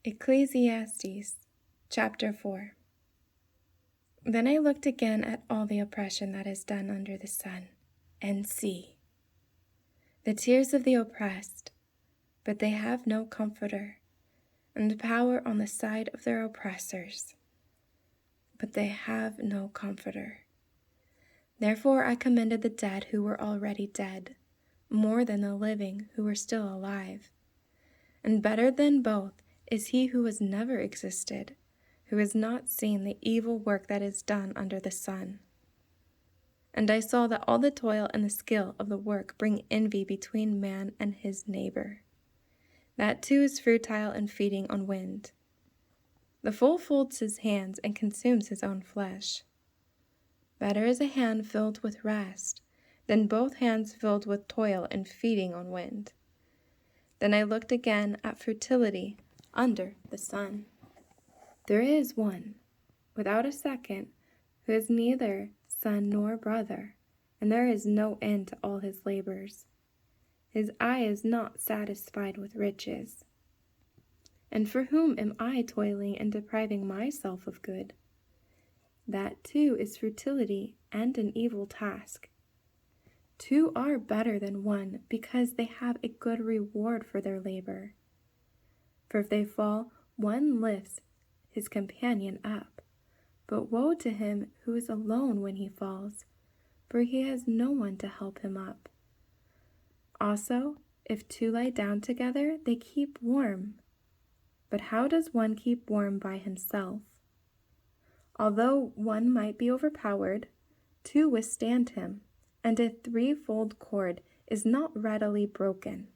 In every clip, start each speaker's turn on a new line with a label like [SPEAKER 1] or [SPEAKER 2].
[SPEAKER 1] Ecclesiastes chapter 4. Then I looked again at all the oppression that is done under the sun, and see, the tears of the oppressed, but they have no comforter, and power on the side of their oppressors, but they have no comforter. Therefore I commended the dead who were already dead, more than the living who were still alive. And better than both is he who has never existed, who has not seen the evil work that is done under the sun. And I saw that all the toil and the skill of the work bring envy between man and his neighbor. That too is futile and feeding on wind. The fool folds his hands and consumes his own flesh. Better is a hand filled with rest than both hands filled with toil and feeding on wind. Then I looked again at futility under the sun. There is one, without a second, who has neither son nor brother, and there is no end to all his labors. His eye is not satisfied with riches. And for whom am I toiling and depriving myself of good? That too is futility and an evil task. Two are better than one because they have a good reward for their labor. For if they fall, one lifts his companion up. But woe to him who is alone when he falls, for he has no one to help him up. Also, if two lie down together, they keep warm. But how does one keep warm by himself? Although one might be overpowered, two withstand him, and a threefold cord is not readily broken.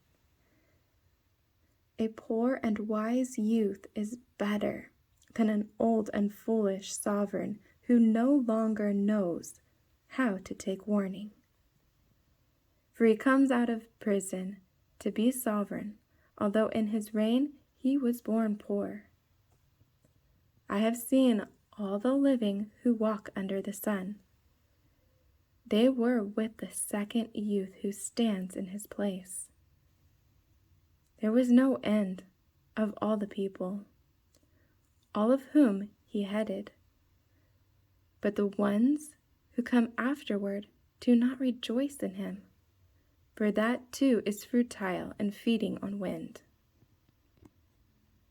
[SPEAKER 1] A poor and wise youth is better than an old and foolish sovereign who no longer knows how to take warning. For he comes out of prison to be sovereign, although in his reign he was born poor. I have seen all the living who walk under the sun. They were with the second youth who stands in his place. There was no end of all the people, all of whom he headed. But the ones who come afterward do not rejoice in him, for that too is futile and feeding on wind.